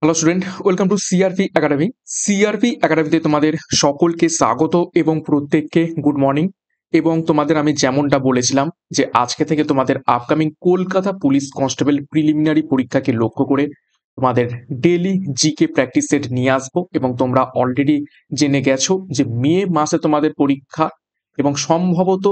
Hello student, welcome to CRP academy. CRP একাডেমিতে তোমাদের সকলকে স্বাগত এবং প্রত্যেককে গুড মর্নিং। এবং তোমাদের আমি যেমনটা বলেছিলাম যে আজকে থেকে তোমাদের upcoming Kolkata police constable preliminary পরীক্ষাকে লক্ষ্য করে তোমাদের ডেইলি জিকে প্র্যাকটিস সেট নিয়ে আসবো। এবং তোমরা অলরেডি জেনে গেছো যে মে মাসে তোমাদের পরীক্ষা, এবং সম্ভবত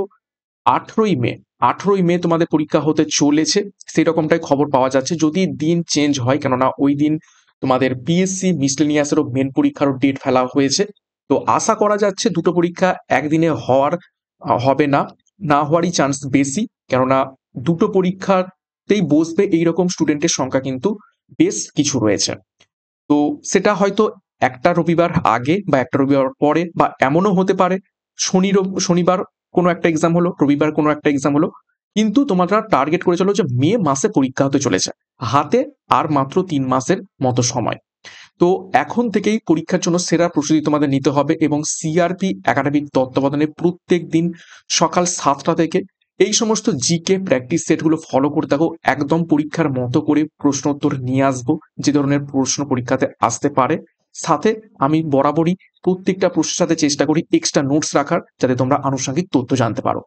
18ই মে 18ই মে তোমাদের পরীক্ষা হতে চলেছে, সেই রকমটাই খবর পাওয়া যাচ্ছে। যদি দিন চেঞ্জ হয়, কেননা ওই দিন তোমাদের পিএসসি মিসলেনিয়াসেরও মেন পরীক্ষারও ডেট ফেলা হয়েছে। তো আশা করা যাচ্ছে দুটো পরীক্ষা একদিনে হবে না, না হওয়ারই চান্স বেশি, কেননা দুটো পরীক্ষাতেই বসবে এইরকম স্টুডেন্টের সংখ্যা কিন্তু বেশ কিছু রয়েছে। তো সেটা হয়তো একটা রবিবার আগে বা একটা রবিবার পরে, বা এমনও হতে পারে শনিবার কোনো একটা এক্সাম হলো, রবিবার কোনো একটা এক্সাম হলো, কিন্তু তোমরা টার্গেট করে চলো যে মে মাসে পরীক্ষা হতে চলেছে, হাতে আর মাত্র 3 মাসের মতো সময়। তো এখন থেকেই পরীক্ষার জন্য সেরা প্রস্তুতি তোমাদের নিতে হবে, এবং সিআরপি একাডেমির তত্ত্বাবধানে প্রত্যেক দিন সকাল 7টা থেকে এই সমস্ত জিকে প্র্যাকটিস সেটগুলো ফলো করে থাকো। একদম পরীক্ষার মতো করে প্রশ্ন উত্তর নিয়ে আসবো, যে ধরনের প্রশ্ন পরীক্ষাতে আসতে পারে। সাথে আমি বরাবরই প্রত্যেকটা প্রশ্নের সাথে চেষ্টা করি এক্সট্রা নোটস রাখার, যাতে তোমরা আনুষঙ্গিক তথ্য জানতে পারো।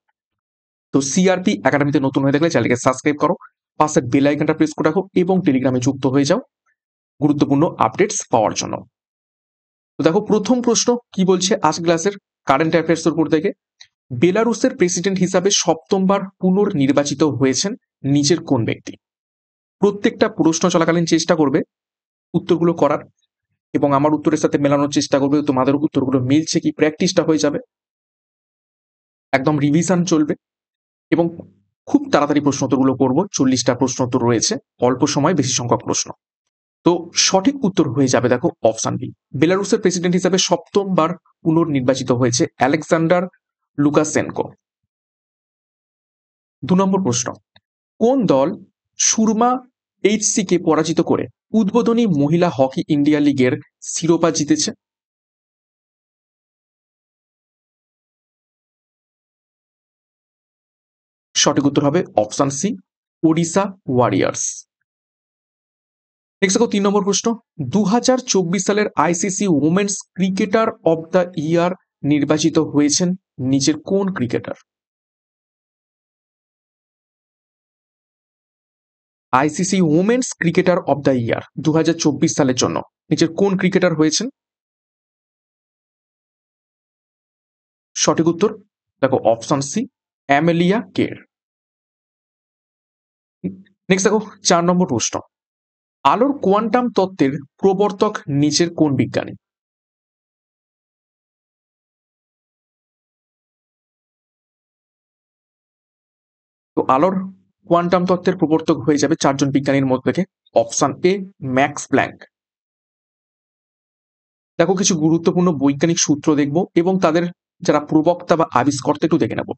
তো সিআরপি একাডেমিতে নতুন হয়ে থাকলে চ্যানেলকে সাবস্ক্রাইব করো, পাশের বেল আইকনটা প্রেস করে রাখো, এবং টেলিগ্রামে যুক্ত হয়ে যাও গুরুত্বপূর্ণ আপডেটস পাওয়ার জন্য। তো দেখো, প্রথম প্রশ্ন কি বলছে আজ ক্লাসের কারেন্ট অ্যাফেয়ার্স উপর থেকে। বেলারুসের প্রেসিডেন্ট হিসাবে সপ্তমবার পুনর্নির্বাচিত হয়েছেন নিচের কোন ব্যক্তি? প্রত্যেকটা প্রশ্ন চলাকালীন চেষ্টা করবে উত্তরগুলো করার, এবং আমার উত্তরের সাথে মেলানোর চেষ্টা করবে, তোমাদের উত্তরগুলো মিলছে কি, প্র্যাকটিসটা হয়ে যাবে, একদম রিভিশন চলবে। এবং খুব তাড়াতাড়ি প্রশ্ন উত্তরগুলো করবো, 40টা প্রশ্ন উত্তর রয়েছে, অল্প সময় বেশি সংখ্যক প্রশ্ন। তো সঠিক উত্তর হয়ে যাবে দেখো অপশন বি। বেলারুসের প্রেসিডেন্ট হিসাবে সপ্তমবার পুনর্নির্বাচিত হয়েছে আলেকজান্ডার লুকাশেনকো। 2 নম্বর প্রশ্ন, কোন দল সুরমা এইচসি কে পরাজিত করে উদ্বোধনী মহিলা হকি ইন্ডিয়া লিগের শিরোপা জিতেছে? সঠিক উত্তর হবে option C, Odisha Warriors. Next দেখো 3 নম্বর প্রশ্ন, 2024 সালের ICC women's cricketer of the year নির্বাচিত হয়েছেন নিচের কোন cricketer? ICC women's cricketer of the year 2024 সালের জন্য নিচের কোন ক্রিকেটার হয়েছেন? সঠিক উত্তর দেখো অপশন সি, অ্যামেলিয়া কের। নেক্সট দেখো 4 নম্বর প্রশ্ন, আলোর কোয়ান্টাম তত্ত্বের প্রবর্তক নিচের কোন বিজ্ঞানী? তো আলোর কোয়ান্টাম তত্ত্বের প্রবর্তক হয়ে যাবে 4জন বিজ্ঞানীর মধ্যে থেকে অপশন এ, ম্যাক্স প্ল্যাঙ্ক। দেখো কিছু গুরুত্বপূর্ণ বৈজ্ঞানিক সূত্র দেখব, এবং তাদের যারা প্রবক্তা বা আবিষ্কর্তা একটু দেখে নেব।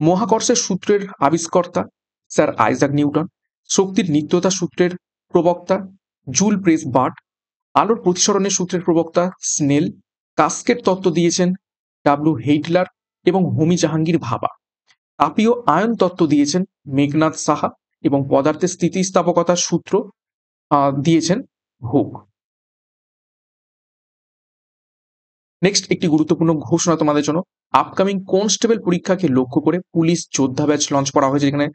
মহাকর্ষের সূত্রের আবিষ্কর্তা স্যার আইজাক নিউটন। শক্তির নিত্যতা সূত্রের প্রবক্তা জুল প্রেস বার্ট। আলোর প্রতিসরণের সূত্রের প্রবক্তা স্নেল। কাস্কেট তত্ত্ব দিয়েছেন ডাব্লিউ হেইটলার এবং হোমি জাহাঙ্গীর ভাবা। তাপীয় আয়ন তত্ত্ব দিয়েছেন মেঘনাদ সাহা, এবং পদার্থের স্থিতিস্থাপকতার সূত্র দিয়েছেন হুক। নেক্সট একটি গুরুত্বপূর্ণ ঘোষণা তোমাদের জন্য, আপকামিং কনস্টেবল পরীক্ষাকে লক্ষ্য করে পুলিশ যোদ্ধা ব্যাচ লঞ্চ করা হয়েছে, যেখানে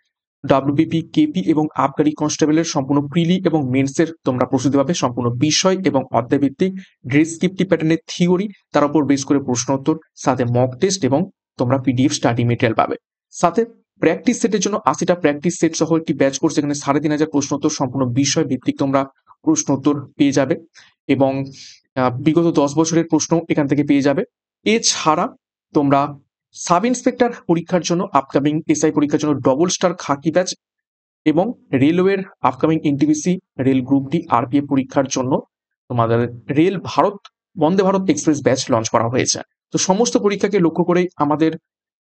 ডাব্লিউবিপি, কেপি এবং আবগারি কনস্টেবলের সম্পূর্ণ প্রিলি এবং মেন্সের তোমরা প্রস্তুতি পাবে, সম্পূর্ণ বিষয় এবং অধ্যায়ভিত্তিক ডেসক্রিপটিভ প্যাটার্নের থিওরি, তার উপর বেস করে প্রশ্ন উত্তর, সাথে মক টেস্ট, এবং তোমরা পিডিএফ স্টাডি মেটেরিয়াল পাবে। সাথে প্র্যাকটিস সেটের জন্য 80টা প্র্যাকটিস সেট সহ একটি ব্যাচ কোর্স, যেখানে 3500 প্রশ্ন উত্তর সম্পূর্ণ বিষয় ভিত্তিক তোমরা প্রশ্ন উত্তর পেয়ে যাবে, এবং বিগত 10 বছরের প্রশ্ন এখান থেকে পেয়ে যাবে। এছাড়া তোমরা সাব ইন্সপেক্টর পরীক্ষার জন্য, আপকামিং এসআই পরীক্ষার জন্য ডবল স্টার খাকি ব্যাচ, এবং রেলওয়ের upcoming NTPC rail group D RPF পরীক্ষার জন্য তোমাদের rail Bharat Vande Bharat express batch launch করা হয়েছে। তো সমস্ত পরীক্ষাকে লক্ষ্য করে আমাদের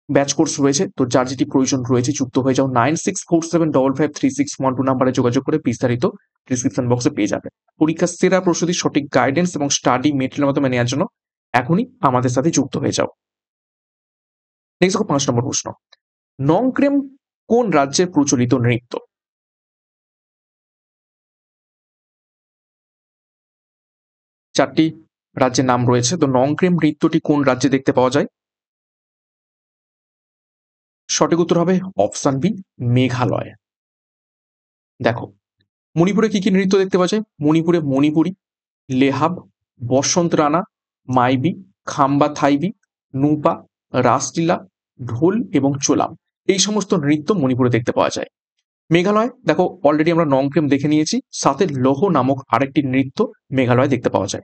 ব্যাচ কোর্স রয়েছে। তো যার যেটি প্রয়োজন রয়েছে যুক্ত হয়ে যাও, 9647553612 নাম্বারে যোগাযোগ করে বিস্তারিত ডিসক্রিপশন বক্সে পেয়ে যাবে। পরীক্ষার সেরা প্রস্তুতি, সঠিক গাইডেন্স এবং স্টাডি মেটেরিয়াল মাধ্যমে নেওয়ার জন্য এখনই আমাদের সাথে যুক্ত হয়ে যাও। নেক্সট দেখো 5 নম্বর প্রশ্ন, নংক্রেম কোন রাজ্যের প্রচলিত নৃত্য? চারটি রাজ্যের নাম রয়েছে। তো নংক্রেম নৃত্যটি কোন রাজ্যে দেখতে পাওয়া যায়? সঠিক উত্তর হবে অপশন বি, মেঘালয়। দেখো, মণিপুরে কি কি নৃত্য দেখতে পাওয়া যায়? মণিপুরে মণিপুরি, লেহাব, বসন্ত রানা, মাইবি, খাম্বা থাইবি, নুপা, রাসলীলা, ঢোল এবং চোলাম, এই সমস্ত নৃত্য মণিপুরে দেখতে পাওয়া যায়। মেঘালয় দেখো, অলরেডি আমরা নংক্রেম দেখে নিয়েছি, সাথে লোহ নামক আরেকটি নৃত্য মেঘালয়ে দেখতে পাওয়া যায়।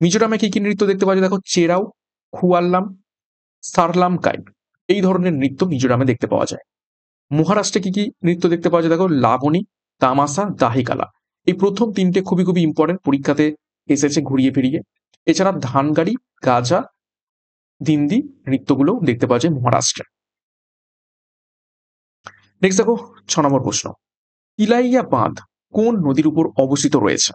মিজোরামে কি কি নৃত্য দেখতে পাওয়া যায়? দেখো, চেরাও, খুয়াল্লাম, সারলাম কাই, এই ধরনের নৃত্য মিজোরামে দেখতে পাওয়া যায়। মহারাষ্ট্রে কি কি নৃত্য দেখতে পাওয়া যায়? দেখো, লাবণী, তামাশা, দাহিকালা, এই প্রথম তিনটে খুবই খুবই ইম্পর্টেন্ট, পরীক্ষাতে এসেছে ঘুরিয়ে ফিরিয়ে। এছাড়া ধানগাড়ি, গাজা, দিন্দি নৃত্যগুলো দেখতে পাওয়া যায় মহারাষ্ট্রে। নেক্সট দেখো, 6 নম্বর প্রশ্ন, তিলাইয়া বাঁধ কোন নদীর উপর অবস্থিত রয়েছে?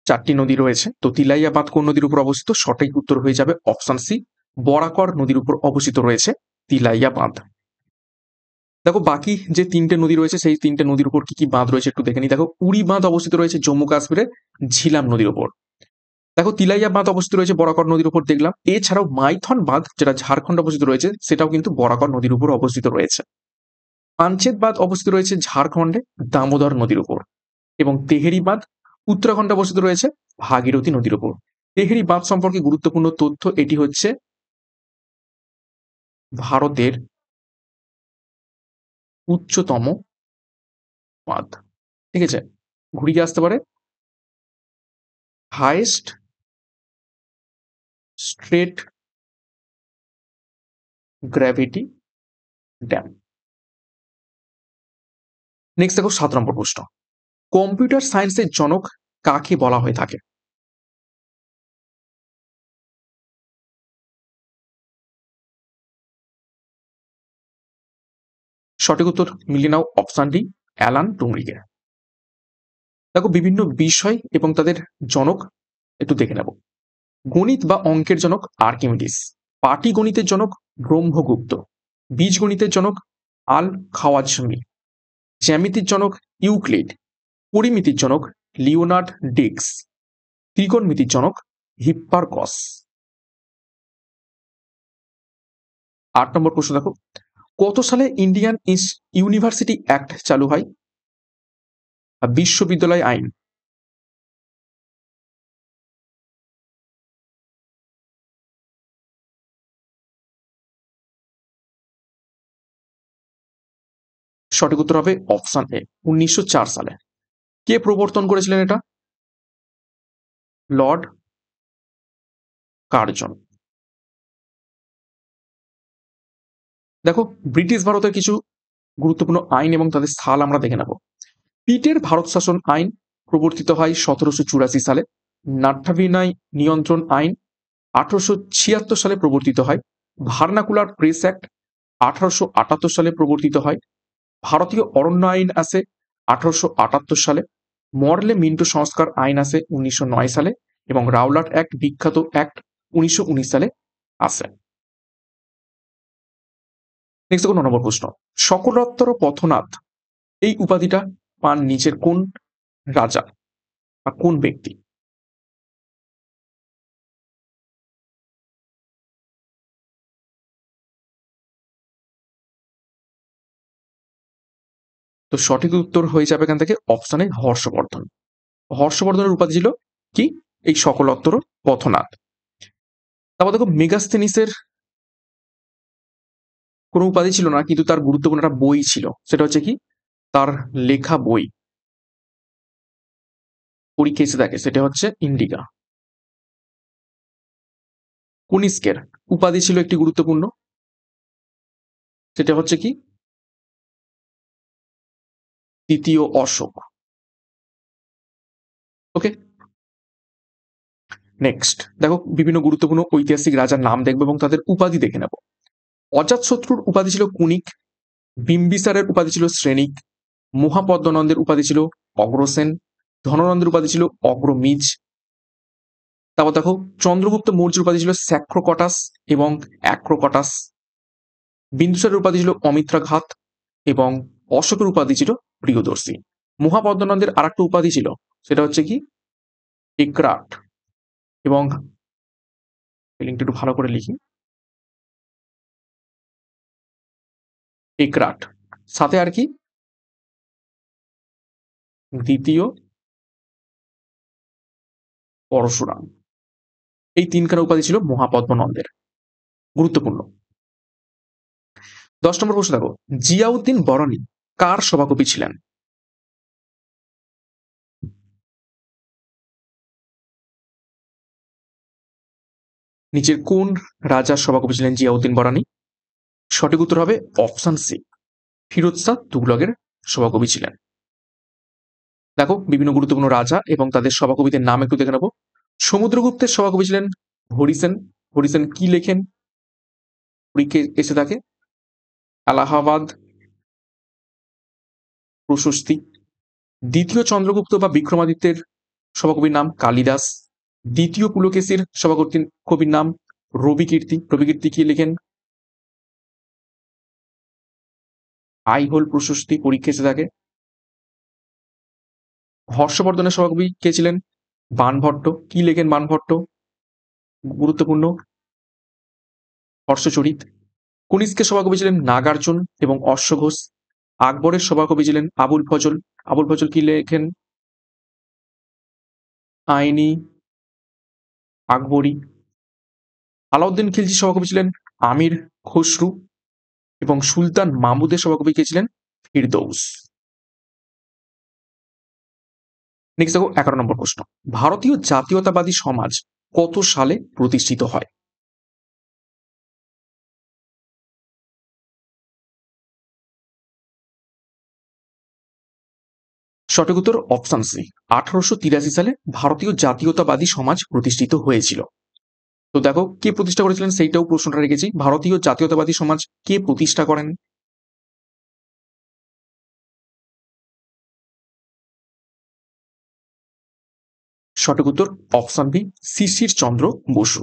চারটি নদী রয়েছে, তো তিলাইয়া বাঁধ কোন নদীর উপর অবস্থিত? সঠিক উত্তর হয়ে যাবে অপশন সি, বরাকর নদীর উপর অবস্থিত রয়েছে তিলাইয়া বাঁধ। দেখো, বাকি যে তিনটে নদী রয়েছে সেই তিনটে নদীর উপর কি কি বাঁধ রয়েছে একটু দেখে নি। দেখো, উড়ি বাঁধ অবস্থিত রয়েছে জম্মু কাশ্মীরের ঝিলাম নদীর উপর। দেখো, তিলাইয়া বাঁধ অবস্থিত রয়েছে বরাকর নদীর উপর দেখলাম। এছাড়াও মাইথন বাঁধ যেটা ঝাড়খণ্ডে অবস্থিত রয়েছে সেটাও কিন্তু বরাকর নদীর উপর অবস্থিত রয়েছে। পাঞ্চেত বাঁধ অবস্থিত রয়েছে ঝাড়খণ্ডে দামোদর নদীর উপর। এবং তেহেরি বাঁধ উত্তরাখণ্ডে অবস্থিত রয়েছে ভাগীরথী নদীর উপর। তেহেরি বাঁধ সম্পর্কে গুরুত্বপূর্ণ তথ্য, এটি হচ্ছে ভারতের উচ্চতম বাঁধ। ঠিক আছে, ঘুরিয়ে আসতে পারে, highest straight gravity dam. Next দেখো, 7 নম্বর প্রশ্ন, কম্পিউটার সায়েন্সের জনক কাকে বলা হয়ে থাকে? সঠিক উত্তর মিলিয়ে নাও, অপশন ডি, অ্যালান টুরিংকে। দেখো, বিভিন্ন বিষয় এবং তাদের জনক একটু দেখে নেব। গণিত বা অঙ্কের জনক আর্কিমিডিস, পাটিগণিতের জনক ব্রহ্মগুপ্ত, বীজগণিতের জনক আল খাওয়াজমি, জ্যামিতির জনক ইউক্লিড, পরিমিতির জনক লিওনার্ড ডিক্স, ত্রিকোণমিতির জনক হিপ্পারকস। 8 নম্বর প্রশ্ন দেখো, কত সালে ইন্ডিয়ান ইউনিভার্সিটি অ্যাক্ট চালু হয়? বিশ্ববিদ্যালয় আইন। সঠিক উত্তর হবে অপশন এ, 1904 সালে। কে প্রবর্তন করেছিলেন এটা? Lord Curzon. দেখো, ব্রিটিশ ভারতের কিছু গুরুত্বপূর্ণ আইন এবং তাদের সাল আমরা দেখে নেব। পিটের ভারত শাসন আইন প্রবর্তিত হয় 1784 সালে। নাট্যাভিনয় নিয়ন্ত্রণ আইন 1876 সালে প্রবর্তিত হয়। ভার্নাকুলার প্রেস অ্যাক্ট 1878 সালে প্রবর্তিত হয়। ভারতীয় অরণ্য আইন আসে 1878 সালে। মরলে মিন্টো সংস্কার আইন আসে 1909 সালে। এবং রাওলাট অ্যাক্ট, বিখ্যাত অ্যাক্ট, 1919 সালে আসে। নেক্সট দেখো, 9 নম্বর প্রশ্ন, সকলোত্তর পথনাথ এই উপাধিটা পান নিচের কোন রাজা বা কোন ব্যক্তি? তো সঠিক উত্তর হয়ে যাবে এখান থেকে অপশনে হর্ষবর্ধন। হর্ষবর্ধনের উপাধি ছিল কি? এই সকলোত্তর পথনাথ। তারপর দেখো, মেগাস্থেনিসের কোনো উপাধি ছিল না, কিন্তু তার গুরুত্বপূর্ণ একটা বই ছিল, সেটা হচ্ছে কি? তার লেখা বই, পরীক্ষা এসে থাকে, সেটা হচ্ছে ইন্ডিকা। কনিষ্কের উপাধি ছিল একটি গুরুত্বপূর্ণ, সেটা হচ্ছে কি? দ্বিতীয় অশোক। ওকে, নেক্সট দেখো, বিভিন্ন গুরুত্বপূর্ণ ঐতিহাসিক রাজার নাম দেখবো এবং তাদের উপাধি দেখে নেব। অজাতশত্রুর উপাধি ছিল কুনিক, বিম্বিসারের উপাধি ছিল শ্রেণিক, মহাপদ্মনন্দের উপাধি ছিল অগ্রসেন, ধননন্দের উপাধি ছিল অগ্রমিজ। তারপর দেখো, চন্দ্রগুপ্ত মৌর্যের উপাধি ছিল স্যাক্রোকটাস এবং অ্যাক্রোকটাস। বিন্দুসারের উপাধি ছিল অমিত্রা ঘাত এবং অশোকের উপাধি ছিল প্রিয়দর্শী। মহাপদ্মনন্দের আর একটা উপাধি ছিল, সেটা হচ্ছে কি একরাট। এবং স্পেলিংটা একটু ভালো করে লিখি, একরাট। সাথে আর কি দ্বিতীয় পরশুরাম। এই তিনখানা উপাধি ছিল মহাপদ্মনন্দের। গুরুত্বপূর্ণ। 10 নম্বর প্রশ্ন দেখো, জিয়াউদ্দিন বরনী কার সভাকবি ছিলেন? নিচের কোন রাজার সভাকবি ছিলেন জিয়াউদ্দিন বরানী? সঠিক উত্তর হবে অপশন সি, ফিরোজ শাহ তুগলকের সভাকবি ছিলেন। দেখো বিভিন্ন গুরুত্বপূর্ণ রাজা এবং তাদের সভাকবিদের নাম একটু দেখে নেবো। সমুদ্রগুপ্তের সভাকবি ছিলেন হরিসেন। হরিসেন কি লেখেন? পরীক্ষায় এসে থাকে এলাহাবাদ প্রশস্তি। দ্বিতীয় চন্দ্রগুপ্ত বা বিক্রমাদিত্যের সভাকবির নাম কালিদাস। দ্বিতীয় পুলকেশীর কবির নাম রবিকীর্তি। রবিকীর্তি কি লেখেন? আইহোল প্রশস্তি, পরীক্ষা এসে থাকে। হর্ষবর্ধনের সভাকবি কে ছিলেন? বাণভট্ট। কি লেখেন বাণভট্ট? গুরুত্বপূর্ণ হর্ষচরিত। কনিষ্কের সভাকবি ছিলেন নাগার্জুন এবং অশ্বঘোষ। আকবরের সভাকবি ছিলেন আবুল ফজল। আবুল ফজল কি লেখেন? আইনি আকবরী। আলাউদ্দিন খিলজির সভাকবি ছিলেন আমির খসরু এবং সুলতান মাহমুদের সভাকবি কে ছিলেন? ফিরদৌস। নেক্সট দেখো 11 নম্বর প্রশ্ন, ভারতীয় জাতীয়তাবাদী সমাজ কত সালে প্রতিষ্ঠিত হয়? সঠিক উত্তর অপশন সি, 1883 সালে ভারতীয় জাতীয়তাবাদী সমাজ প্রতিষ্ঠিত হয়েছিল। তো দেখো কে প্রতিষ্ঠা করেছিলেন সেইটাও প্রশ্নটা রেখেছি, ভারতীয় জাতীয়তাবাদী সমাজ কে প্রতিষ্ঠা করেন? সঠিক উত্তর অপশন বি, শিশির চন্দ্র বসু।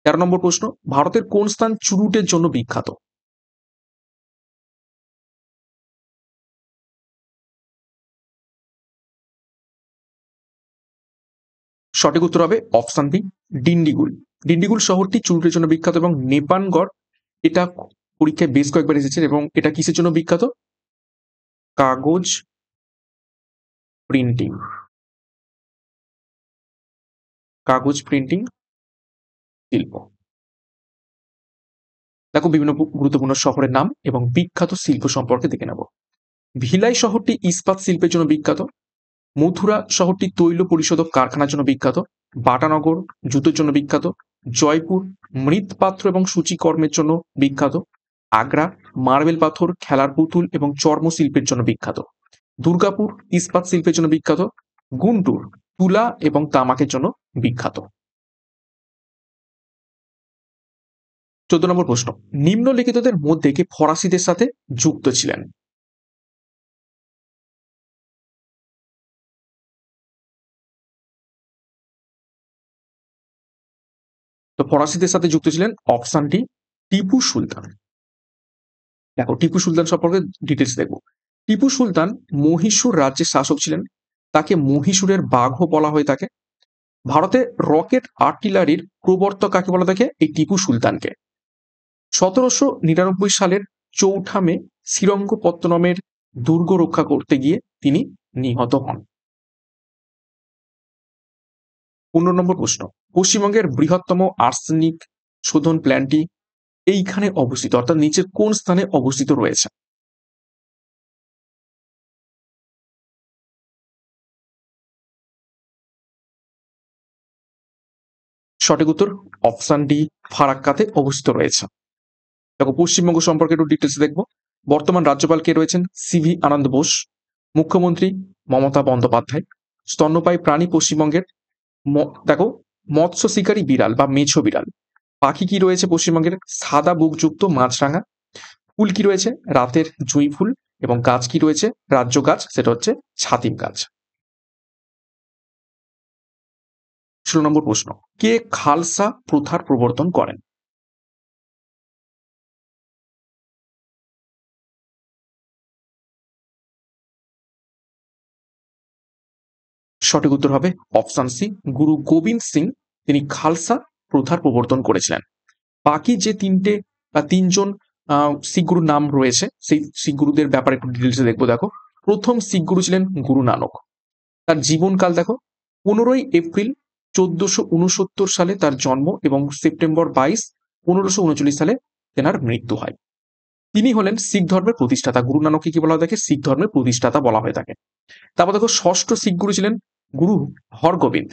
13 নম্বর প্রশ্ন, ভারতের কোন স্থান চুরুটের জন্য বিখ্যাত? সঠিক উত্তর হবে অপশন বি, ডিন্ডিগুল। ডিন্ডিগুল শহরটি চুরুটের জন্য বিখ্যাত এবং নেপানগড় এটা পরীক্ষায় বেশ কয়েকবার এসেছে। এবং এটা কিসের জন্য বিখ্যাত? কাগজ প্রিন্টিং। কাগজ প্রিন্টিং শিল্প। দেখো বিভিন্ন গুরুত্বপূর্ণ শহরের নাম এবং বিখ্যাত শিল্প সম্পর্কে দেখে নেব। ভিলাই শহরটি ইস্পাত শিল্পের জন্য বিখ্যাত। মথুরা শহরটি তৈল পরিশোধক কারখানার জন্য বিখ্যাত। বাটানগর জুতোর জন্য বিখ্যাত। জয়পুর মৃৎপাত্র এবং সূচিকর্মের জন্য বিখ্যাত। আগ্রা মার্বেল পাথর, খেলার পুতুল এবং চর্ম শিল্পের জন্য বিখ্যাত। দুর্গাপুর ইস্পাত শিল্পের জন্য বিখ্যাত। গুন্টুর তুলা এবং তামাকের জন্য বিখ্যাত। 14 নম্বর প্রশ্ন, নিম্নলিখিতদের মধ্যে কে ফরাসিদের সাথে যুক্ত ছিলেন? তো ফরাসিদের সাথে যুক্ত ছিলেন অপশন ডি, টিপু সুলতান। দেখো টিপু সুলতান সম্পর্কে ডিটেলস দেখবো। টিপু সুলতান মহীশূর রাজ্যের শাসক ছিলেন। তাকে মহীশূরের বাঘও বলা হয়ে থাকে। ভারতে রকেট আর্টিলারির প্রবর্তক কাকে বলা থাকে? এই টিপু সুলতানকে। 1799 সালের চৌঠা মে শ্রীরঙ্গপত্তনমের দুর্গ রক্ষা করতে গিয়ে তিনি নিহত হন। 15 নম্বর প্রশ্ন, পশ্চিমবঙ্গের বৃহত্তম আর্সেনিক শোধন প্ল্যান্টটি এইখানে অবস্থিত, অর্থাৎ নিচের কোন স্থানে অবস্থিত রয়েছে? সঠিক উত্তর অপশন ডি, ফারাক্কাতে অবস্থিত রয়েছে। দেখো পশ্চিমবঙ্গ সম্পর্কে একটু ডিটেলস দেখবো। বর্তমান রাজ্যপাল কে রয়েছেন? সিভি আনন্দ বোস। মুখ্যমন্ত্রী মমতা বন্দ্যোপাধ্যায়। স্তন্যপায়ী প্রাণী পশ্চিমবঙ্গের দেখো মৎস্য শিকারী বিড়াল বা মেছো বিড়াল। পাখি কি রয়েছে পশ্চিমবঙ্গের? সাদা বুকযুক্ত মাছরাঙা। ফুল কি রয়েছে? রাতের জুঁই ফুল। এবং গাছ কি রয়েছে? রাজ্য গাছ, সেটা হচ্ছে ছাতিম গাছ। 16 নম্বর প্রশ্ন, কে খালসা প্রথার প্রবর্তন করেন? সঠিক উত্তর হবে অপশন সি, গুরু গোবিন্দ সিং তিনি খালসা প্রথার প্রবর্তন করেছিলেন। বাকি যে তিনটে বা তিনজন শিখ গুরুর নাম রয়েছে সেই শিখ গুরুদের ব্যাপারে একটু ডিটেলসে দেখবো। দেখো, প্রথম শিখ গুরু ছিলেন গুরু নানক। তার জীবনকাল দেখো, 15 এপ্রিল 1469 সালে তার জন্ম এবং সেপ্টেম্বর 22, 1539 সালে তেনার মৃত্যু হয়। তিনি হলেন শিখ ধর্মের প্রতিষ্ঠাতা। গুরু নানককে কি বলা হয়ে থাকে? শিখ ধর্মের প্রতিষ্ঠাতা বলা হয়ে থাকে। তারপর দেখো, ষষ্ঠ শিখ গুরু ছিলেন গুরু হরগোবিন্দ।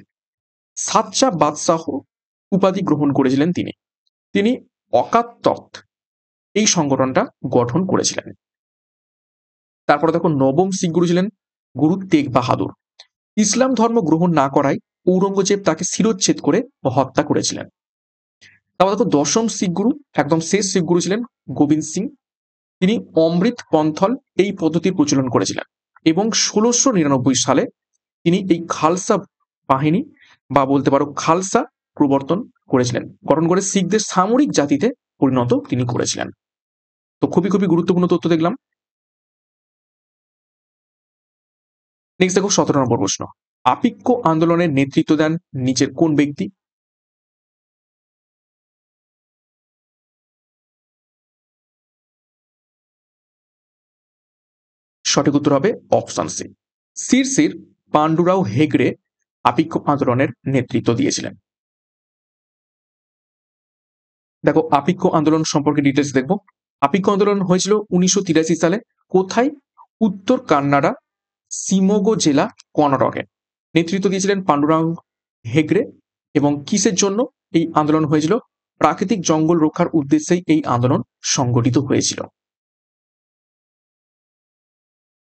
সাতচা বাদশাহ উপাধি গ্রহণ করেছিলেন তিনি। তিনি অকাত তখ্ত এই সংগঠনটা গঠন করেছিলেন। তারপরে দেখো, নবম শিখ গুরু ছিলেন গুরু তেগ বাহাদুর। ইসলাম ধর্ম গ্রহণ না করায় ঔরঙ্গজেব তাকে শিরোচ্ছেদ করে হত্যা করেছিলেন। তারপর দেখো, দশম শিখ গুরু, একদম শেষ শিখ গুরু ছিলেন গোবিন্দ সিং। তিনি অমৃত পন্থল এই পদ্ধতির প্রচলন করেছিলেন এবং 1699 সালে তিনি এই খালসা বাহিনী বা বলতে পারো খালসা প্রবর্তন করেছিলেন, গঠন করে শিখদের সামরিক জাতিতে পরিণত তিনি করেছিলেন। তো খুবই খুবই গুরুত্বপূর্ণ তথ্য দেখলাম। নেক্সট দেখো 17 নম্বর প্রশ্ন, আপিক্য আন্দোলনের নেতৃত্ব দেন নিচের কোন ব্যক্তি? সঠিক উত্তর হবে অপশন সি, সিরসির পান্ডুরাও হেগড়ে আপিক্য আন্দোলনের নেতৃত্ব দিয়েছিলেন। দেখো, আপিক্য আন্দোলন সম্পর্কে ডিটেলস দেখবো। আপিক্য আন্দোলন হয়েছিল 1983 সালে। কোথায়? উত্তর কান্নাড়া, শিমোগো জেলা, কর্ণাটকে। নেতৃত্ব দিয়েছিলেন পান্ডুরাং হেগড়ে। এবং কিসের জন্য এই আন্দোলন হয়েছিল? প্রাকৃতিক জঙ্গল রক্ষার উদ্দেশ্যেই এই আন্দোলন সংগঠিত হয়েছিল।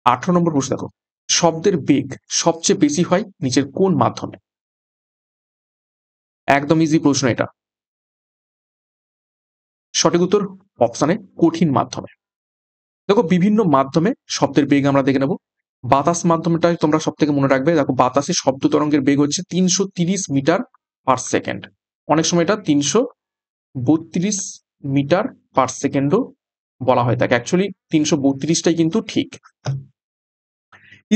18 নম্বর প্রশ্ন দেখো, শব্দের বেগ সবচেয়ে বেশি হয় নিচের কোন মাধ্যমে? একদম ইজি প্রশ্ন এটা। সঠিক উত্তর অপশানে কঠিন মাধ্যমে। দেখো, বিভিন্ন মাধ্যমে শব্দের বেগ আমরা দেখে নেব। বাতাস মাধ্যমটাই তোমরা সব থেকে মনে রাখবে। দেখো, বাতাসে শব্দ তরঙ্গের বেগ হচ্ছে 330 মিটার পার সেকেন্ড। অনেক সময় এটা 332 মিটার পার সেকেন্ডও বলা হয় থাকে। অ্যাকচুয়ালি 332টাই কিন্তু ঠিক।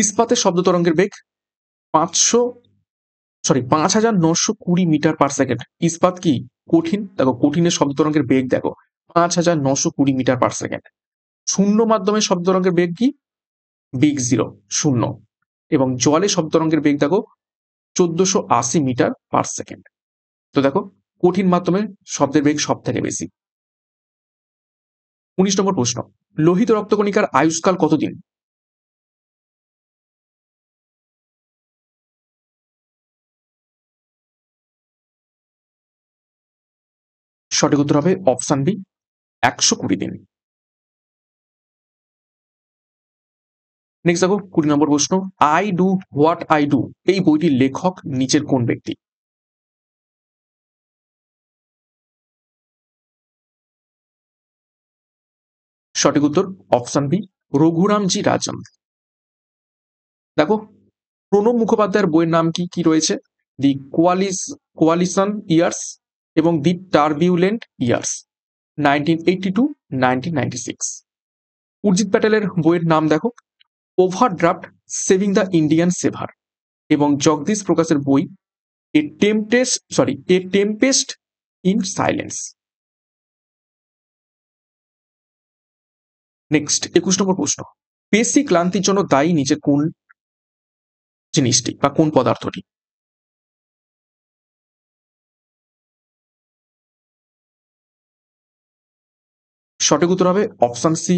ইস্পাতের শব্দ তরঙ্গের বেগ 5,920 মিটার পার সেকেন্ড। ইস্পাত কি? কঠিন। দেখো, কঠিনের শব্দ তরঙ্গের বেগ দেখো 5,920 মিটার পার সেকেন্ড। শূন্য মাধ্যমে শব্দ তরঙ্গের বেগ কি? বিগ জিরো, শূন্য। এবং জলে শব্দ তরঙ্গের বেগ দেখো 1480 মিটার পার সেকেন্ড। তো দেখো, কঠিন মাধ্যমে শব্দের বেগ সব থেকে বেশি। 19 নম্বর প্রশ্ন, লোহিত রক্তকণিকার আয়ুষ্কাল কতদিন? সঠিক উত্তর হবে অপশন বি, 120 দিন। নেক্সট দেখো 20 নম্বর প্রশ্ন, I do what I do এই বইটির লেখক নিচের কোন ব্যক্তি? সঠিক উত্তর অপশন বি, রঘুরামজি রাজন। দেখো, প্রণব মুখোপাধ্যায়ের বইয়ের নাম কি কি রয়েছে? দি কোয়ালিশন ইয়ার্স এবং দি টার্বিউলেন্ট ইয়ার্স, 1982, 1996। উর্জিত প্যাটেলের বইয়ের নাম দেখো, ওভারড্রাফট, সেভিং দ্য ইন্ডিয়ান সেভার। এবং জগদীশ প্রকাশের বই এ টেম্পেস্ট ইন সাইলেন্স। নেক্সট 21 নম্বর প্রশ্ন, পেশি ক্লান্তির জন্য দায়ী নিচে কোন জিনিসটি বা কোন পদার্থটি? সঠিক উত্তর হবে অপশন সি,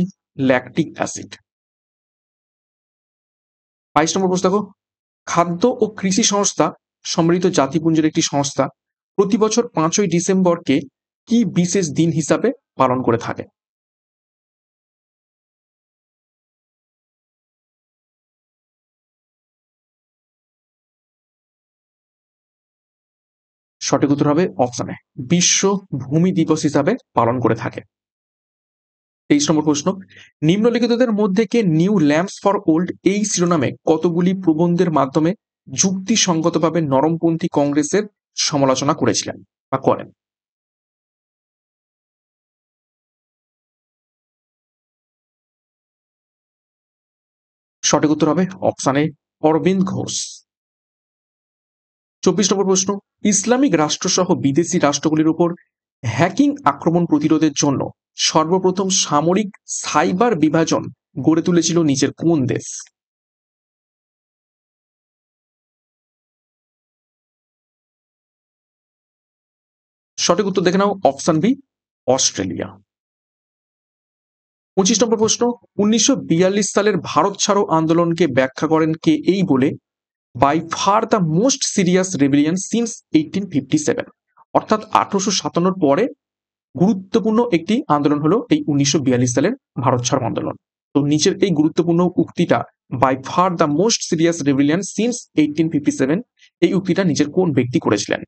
ল্যাকটিক অ্যাসিড। 22 নম্বর প্রশ্ন দেখো, খাদ্য ও কৃষি সংস্থা সম্মিলিত জাতিপুঞ্জের একটি সংস্থা প্রতি বছর 5ই ডিসেম্বরকে কি বিশেষ দিন হিসাবে পালন করে থাকে? সঠিক উত্তর হবে অপশন এ, বিশ্ব ভূমি দিবস হিসাবে পালন করে থাকে। 23 নম্বর প্রশ্ন, নিম্নলিখিতদের মধ্যে কে নিউ ল্যাম্পস ফর ওল্ড এই শিরোনামে কতগুলি প্রবন্ধের মাধ্যমে যুক্তিসঙ্গতভাবে নরমপন্থী কংগ্রেসের সমালোচনা করেছিলেন বা করেন? সঠিক উত্তর হবে অপশন এ, অরবিন্দ ঘোষ। 24 নম্বর প্রশ্ন, ইসলামিক রাষ্ট্রসহ বিদেশি রাষ্ট্রগুলির উপর হ্যাকিং আক্রমণ প্রতিরোধের জন্য সর্বপ্রথম সামরিক সাইবার বিভাজন গড়ে তুলেছিল নিচের কোন দেশ? সঠিক উত্তর দেখে নাও, অপশন বি, অস্ট্রেলিয়া। 25 নম্বর প্রশ্ন, 1942 সালের ভারত ছাড়ো আন্দোলনকে ব্যাখ্যা করেন কে এই বলে, by far the most serious rebellion since 1857, অর্থাৎ 1857 পরে গুরুত্বপূর্ণ একটি আন্দোলন হলো এই 1942 সালের ভারত ছাড়ো আন্দোলন। তো নিচের এই গুরুত্বপূর্ণ উক্তিটা, by far the most serious rebellion since 1857, এই উক্তিটা নিচের কোন ব্যক্তি করেছিলেন?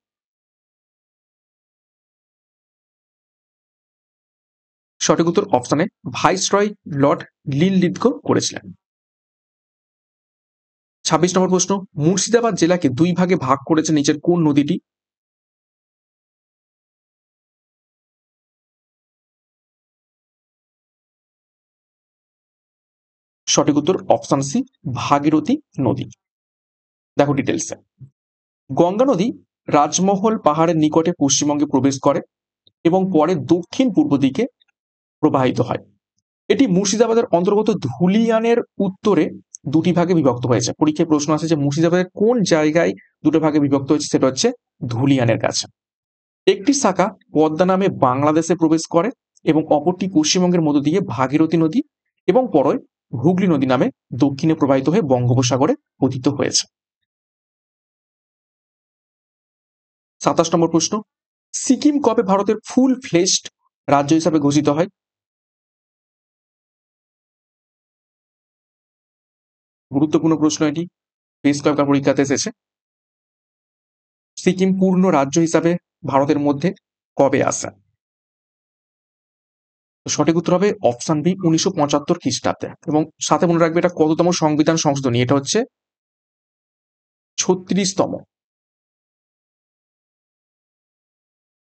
সঠিক উত্তর অপশনে ভাইসরয় লর্ড লিললিথগো করেছিলেন। 26 নম্বর প্রশ্ন, মুর্শিদাবাদ জেলাকে দুই ভাগে ভাগ করেছে নিচের কোন নদীটি? সঠিক উত্তর অপশন সি, ভাগীরথী নদী। দেখো ডিটেলসে, গঙ্গা নদী রাজমহল পাহাড়ের নিকটে পশ্চিমবঙ্গে প্রবেশ করে এবং পরে দক্ষিণ পূর্ব দিকে প্রবাহিত হয়। এটি মুর্শিদাবাদের অন্তর্গত ধুলিয়ানের উত্তরে দুটি ভাগে বিভক্ত হয়েছে। পরীক্ষায় প্রশ্ন আসে যে মুর্শিদাবাদের কোন জায়গায় দুটো ভাগে বিভক্ত হয়েছে, সেটা হচ্ছে ধুলিয়ানের কাছে। একটি শাখা পদ্মা নামে বাংলাদেশে প্রবেশ করে এবং অপরটি পশ্চিমবঙ্গের মধ্য দিয়ে ভাগীরথী নদী এবং পরে হুগলি নদী নামে দক্ষিণে প্রবাহিত হয়ে বঙ্গোপসাগরে পতিত হয়েছে। 27 নম্বর প্রশ্ন, সিকিম কবে ভারতের ফুল ফ্লেশড রাজ্য হিসাবে ঘোষিত হয়? গুরুত্বপূর্ণ প্রশ্ন এটি, বেশ কয়েকবার পরীক্ষাতে এসেছে। সিকিম পূর্ণ রাজ্য হিসাবে ভারতের মধ্যে কবে আসে? সঠিক উত্তর হবে অপশন বি, 1975 খ্রিস্টাব্দে। এবং সাথে মনে রাখবে এটা কততম সংবিধান সংশোধনী, এটা হচ্ছে 36তম।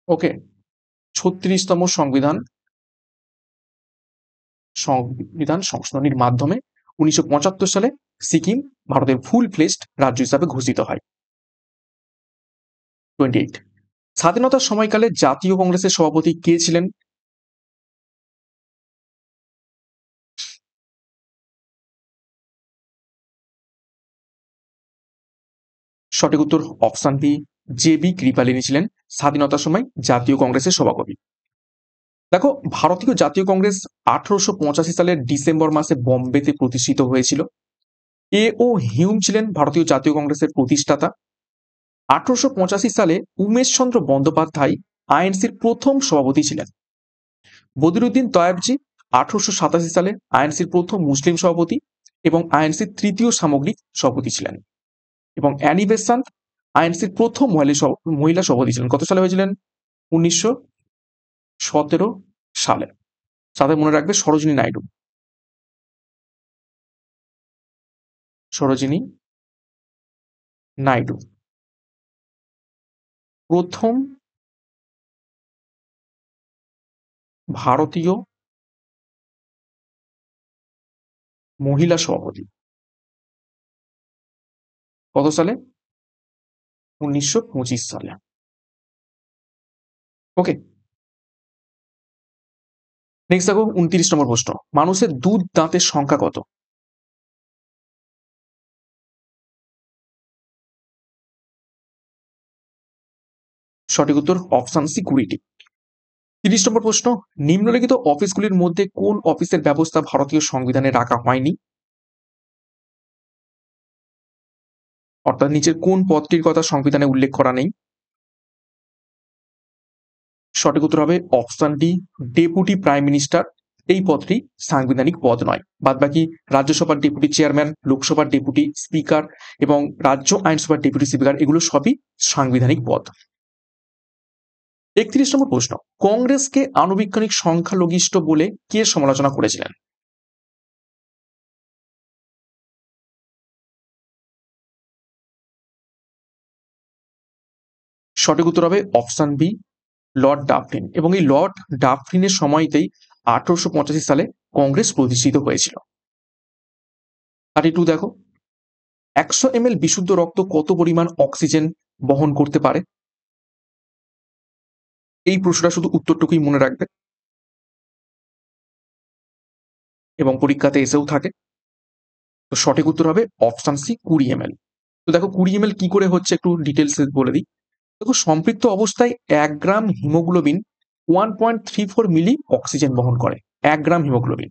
ওকে, 36তম সংবিধান সংশোধনীর মাধ্যমে 1975 সালে সিকিম ভারতের ফুল ফ্লেশড রাজ্য হিসাবে ঘোষিত হয়। 28, স্বাধীনতার সময়কালে জাতীয় কংগ্রেসের সভাপতি কে ছিলেন? সঠিক উত্তর option B, J B Kripalani ছিলেন স্বাধীনতার সময় জাতীয় কংগ্রেসের সভাপতি। দেখো, ভারতীয় জাতীয় কংগ্রেস 1885 সালের ডিসেম্বর মাসে বোম্বেতে প্রতিষ্ঠিত হয়েছিল। এ ও হিউম ছিলেন ভারতীয় জাতীয় কংগ্রেসের প্রতিষ্ঠাতা। 1885 সালে উমেশচন্দ্র বন্দ্যোপাধ্যায় আইএনসির প্রথম সভাপতি ছিলেন। বদিরুদ্দিন তয়াবজি 1887 সালে আইএনসির প্রথম মুসলিম সভাপতি এবং আইএনসির তৃতীয় সামগ্রিক সভাপতি ছিলেন। এবং অ্যানি বেসান্ত আইএনসির প্রথম মহিলা সভাপতি ছিলেন। কত সালে হয়েছিলেন? 1917 সালে। সাথে মনে রাখবে সরোজিনী নাইডু। সরোজিনী নাইডু প্রথম ভারতীয় মহিলা সভাপতি। কত সালে? 1925 সালে। ওকে, নেক্সট দেখো 29 নম্বর প্রশ্ন, মানুষের দুধ দাঁতের সংখ্যা কত? সঠিক উত্তর অপশন সি, 20টি। 30 নম্বর প্রশ্ন, নিম্নলিখিত অফিসগুলির মধ্যে কোন অফিসের ব্যবস্থা ভারতীয় সংবিধানে রাখা হয়নি? অর্থাৎ নিচের কোন পদটির কথা সংবিধানে উল্লেখ করা নেই? সঠিক উত্তর হবে option D, deputy prime minister. এই পদটি সাংবিধানিক পদ নয়। বাদবাকি রাজ্যসভার ডেপুটি চেয়ারম্যান, লোকসভার ডেপুটি স্পিকার এবং রাজ্য আইনসভার ডেপুটি স্পিকার, এগুলো সবই সাংবিধানিক পদ। 31 নম্বর প্রশ্ন, কংগ্রেসকে আনুবীক্ষণিক সংখ্যালঘিষ্ঠ বলে কে সমালোচনা করেছিলেন? সঠিক উত্তর হবে অপশন বি, লর্ড ডাফরিন। এবং এই লর্ড ডাফরিনের সময়তেই 1885 সালে কংগ্রেস প্রতিষ্ঠিত হয়েছিল। 32 দেখো, 100 ml বিশুদ্ধ রক্ত কত পরিমাণ অক্সিজেন বহন করতে পারে? এই প্রশ্নটা শুধু উত্তরটুকুই মনে রাখবে এবং পরীক্ষাতে এসেও থাকে। তো সঠিক উত্তর হবে অপশন সি 20 ml। তো দেখো 20 ml কি করে হচ্ছে একটু ডিটেলসে বলে দিই। দেখো সম্পৃক্ত অবস্থায় 1 গ্রাম হিমোগ্লোবিন 1.34 মিলি অক্সিজেন বহন করে। 1 গ্রাম হিমোগ্লোবিন।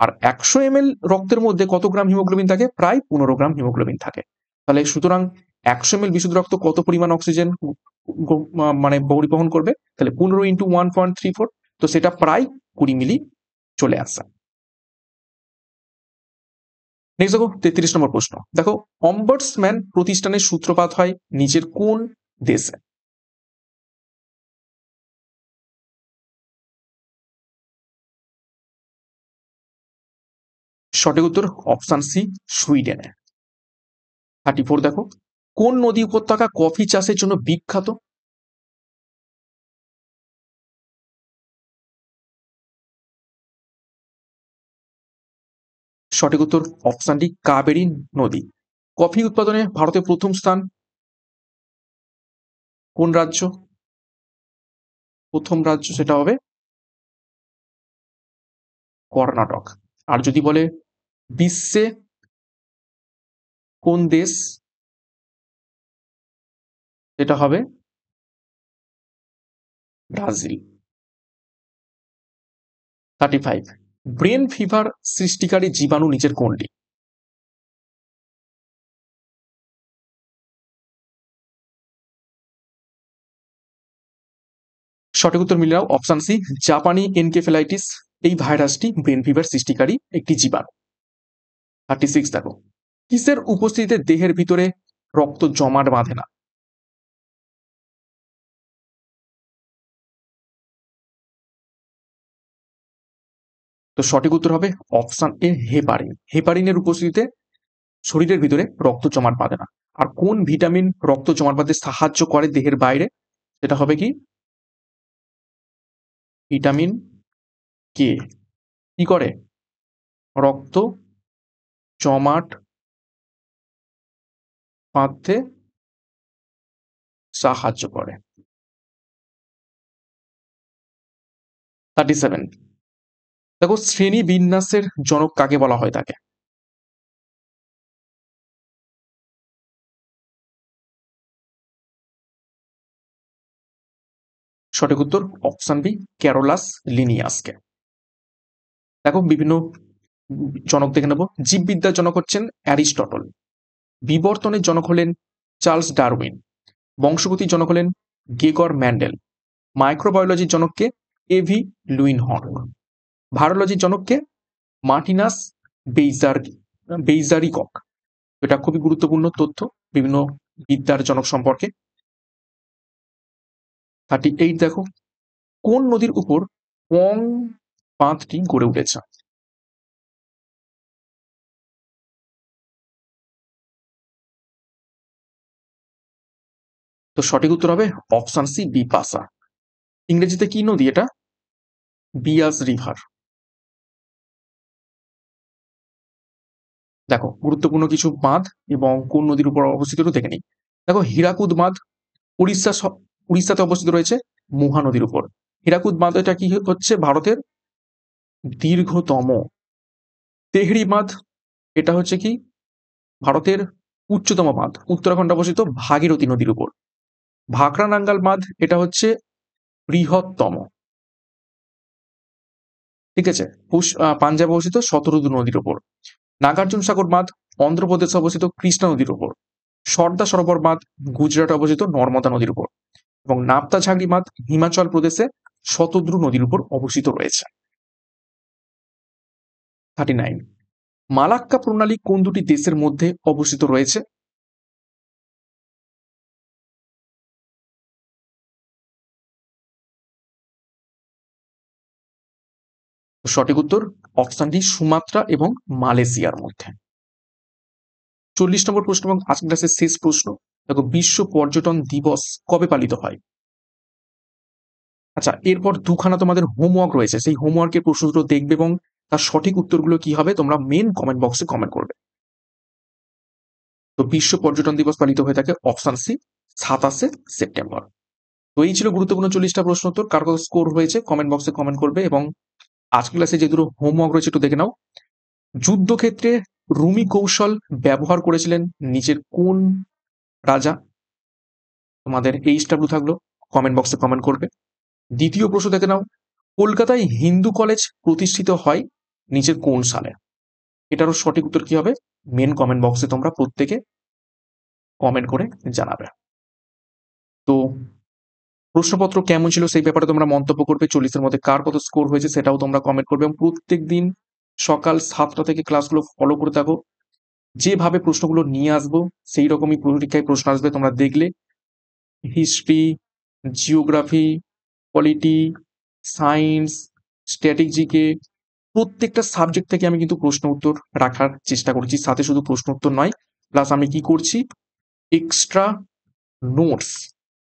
আর 100 ml রক্তের মধ্যে কত গ্রাম হিমোগ্লোবিন থাকে? প্রায় 15 গ্রাম হিমোগ্লোবিন থাকে। তাহলে সুতরাং 100 ml বিশুদ্ধ রক্ত কত পরিমাণ অক্সিজেন মানে পরিবহন করবে? তাহলে 15 ইন্টু 1.34, তো সেটা প্রায় 20 মিলি চলে আসে। নেক্সট দেখো 33 নম্বর প্রশ্ন। দেখো অম্বার্সম্যান প্রতিষ্ঠানের সূত্রপাত হয় নিচের কোন দেশে? সঠিক উত্তর অপশন সি সুইডেনে। 34 দেখো কোন নদী উপত্যকা কফি চাষের জন্য বিখ্যাত? সঠিক উত্তর অপশন ডি কাবেরী নদী। কফি উৎপাদনে ভারতের প্রথম স্থান কোন রাজ্য? প্রথম রাজ্য সেটা হবে কর্ণাটক। আর যদি বলে বিশ্বে কোন দেশ, এটা হবে ব্রাজিল। 35 ব্রেন ফিভার সৃষ্টিকারী জীবাণু নিচের কোনটি? সঠিক উত্তর মিলে নাও অপশন সি জাপানি এনকেফেলাইটিস। এই ভাইরাসটি ব্রেন ফিভার সৃষ্টিকারী একটি জীবাণু। 36 দেখো কিসের উপস্থিতিতে দেহের ভিতরে রক্ত জমাট বাঁধে না? তো সঠিক উত্তর হবে অপশন এ হেপারিন। হেপারিনের উপস্থিতিতে শরীরের ভিতরে রক্ত জমাট বাঁধে না। আর কোন ভিটামিন রক্ত জমাট বাঁধতে সাহায্য করে দেহের বাইরে? সেটা হবে কি ভিটামিন কে। কি করে? রক্ত জমাট বাঁধতে সাহায্য করে। 37 দেখো শ্রেণী বিন্যাসের জনক কাকে বলা হয় থাকে? সঠিক উত্তর অপশন বি ক্যারোলাস লিনিয়াসকে। দেখো বিভিন্ন জনক দেখে নেব। জীববিদ্যার জনক হচ্ছেন অ্যারিস্টটল। বিবর্তনের জনক হলেন চার্লস ডারউইন। বংশগতির জনক হলেন গেগর ম্যান্ডেল। মাইক্রোবায়োলজির জনককে এভি লুইনহর্ন। ভাইরোলজির জনককে মার্টিনাস বেইজার বেইজারিকক। এটা খুবই গুরুত্বপূর্ণ তথ্য বিভিন্ন বিদ্যার জনক সম্পর্কে। 38 দেখো কোন নদীর উপর পং বাঁধটি গড়ে উঠেছে? তো সঠিক উত্তর হবে অপশন সি বিপাশা। ইংরেজিতে কি নদী এটা? বিয়াস রিভার। দেখো গুরুত্বপূর্ণ কিছু বাঁধ এবং কোন নদীর উপর অবস্থিত দেখে নিই। দেখো হীরাকুদ বাঁধ উড়িষ্যাতে অবস্থিত রয়েছে মুহা নদীর উপর। হীরাকুদ বাঁধ এটা কি হচ্ছে ভারতের দীর্ঘতম। তেহরি বাঁধ এটা হচ্ছে কি ভারতের উচ্চতম বাঁধ, উত্তরাখণ্ডে অবস্থিত ভাগীরথী নদীর উপর। ভাকরা নাঙ্গাল বাঁধ এটা হচ্ছে বৃহত্তম। ঠিক আছে, পাঞ্জাবে অবস্থিত শতরুদ্র নদীর উপর। নাগার্জুন সাগর বাঁধ অন্ধ্রপ্রদেশে অবস্থিত কৃষ্ণা নদীর উপর। সর্দার সরোবর বাঁধ গুজরাটে অবস্থিত নর্মদা নদীর উপর। এবং নাপতা ঝাগড়ি বাঁধ হিমাচল প্রদেশে শতদ্রু নদীর উপর অবস্থিত রয়েছে। 39 মালাক্কা প্রণালী কোন দুটি দেশের মধ্যে অবস্থিত রয়েছে? সঠিক উত্তর অপশন ডি সুমাত্রা এবং মালয়েশিয়ার মধ্যে। 40 নম্বর প্রশ্ন এবং আজকের ক্লাসের শেষ প্রশ্ন। দেখো বিশ্ব পর্যটন দিবস কবে পালিত হয়? আচ্ছা এরপর দুখানা তোমাদের হোমওয়ার্ক রয়েছে, সেই হোমওয়ার্কের প্রশ্নগুলো দেখবে এবং তার সঠিক উত্তরগুলো কি হবে তোমরা মেন কমেন্ট বক্সে কমেন্ট করবে। তো বিশ্ব পর্যটন দিবস পালিত হয়ে থাকে অপশন সি 27 সেপ্টেম্বর। তো এই ছিল গুরুত্বপূর্ণ 40টা প্রশ্ন উত্তর। কার কত স্কোর হয়েছে কমেন্ট বক্সে কমেন্ট করবে, এবং আজকের ক্লাসে যে দুটো হোমওয়ার্ক রয়েছে একটু দেখে নাও। যুদ্ধক্ষেত্রে রুমি কৌশল ব্যবহার করেছিলেন নিচের কোন রাজা? তোমাদের এইচডব্লিউ থাকলো, কমেন্ট বক্সে কমেন্ট করবে। দ্বিতীয় প্রশ্ন দেখে নাও, কলকাতায় হিন্দু কলেজ প্রতিষ্ঠিত হয় নিচের কোন সালে? এটারও সঠিক উত্তর কি হবে? মেন কমেন্ট বক্সে তোমরা প্রত্যেকে কমেন্ট করে জানাবে। তো প্রশ্নপত্র কেমন ছিল সেই ব্যাপারে তোমরা মন্তব্য করবে, 40-এর মধ্যে কার কত স্কোর হয়েছে সেটাও তোমরা কমেন্ট করবে, এবং প্রত্যেক দিন সকাল 7টা থেকে ক্লাসগুলো ফলো করে থাকো। যেভাবে প্রশ্নগুলো নিয়ে আসবো সেই রকমই পরীক্ষায় প্রশ্ন আসবে, তোমরা দেখলে history, geography, polity, science, static GK, প্রত্যেকটা সাবজেক্ট থেকে আমি কিন্তু প্রশ্ন উত্তর রাখার চেষ্টা করছি। সাথে শুধু প্রশ্ন উত্তর নয়, প্লাস আমি কি করছি, এক্সট্রা নোটস,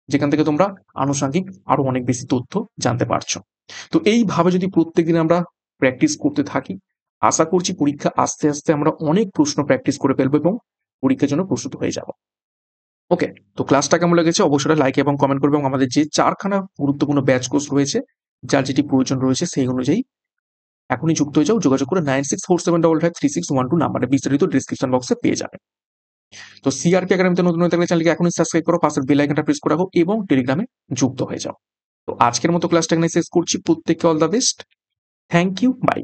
যেখান থেকে তোমরা আনুষঙ্গিক আরো অনেক বেশি তথ্য জানতে পারছো। তো এইভাবে যদি প্রত্যেকদিন আমরা প্র্যাকটিস করতে থাকি, আশা করছি পরীক্ষা আস্তে আস্তে আমরা অনেক প্রশ্ন প্র্যাকটিস করে ফেলবো এবং পরীক্ষার জন্য প্রস্তুত হয়ে যাব। ওকে, তো ক্লাসটা কেমন লেগেছে অবশ্যই লাইক এবং কমেন্ট করবে, এবং আমাদের যে 4খানা গুরুত্বপূর্ণ ব্যাচ কোর্স রয়েছে, যার যেটি প্রয়োজন রয়েছে সেই অনুযায়ী এখনই যুক্ত হয়ে যাও, যোগাযোগ করে 9647553612 নাম্বারে, বিস্তারিত ডিসক্রিপশন বক্সে পেয়ে যাবে। তো সিআরপি একাডেমিতে নতুন হয়ে থাকলে চ্যানেলকে এখনই সাবস্ক্রাইব করো, পাশের বেল আইকনটা প্রেস করে রাখো এবং টেলিগ্রামে যুক্ত হয়ে যাও। তো আজকের মতো ক্লাসটা এখানে শেষ করছি। প্রত্যেককে all the best. Thank you, by.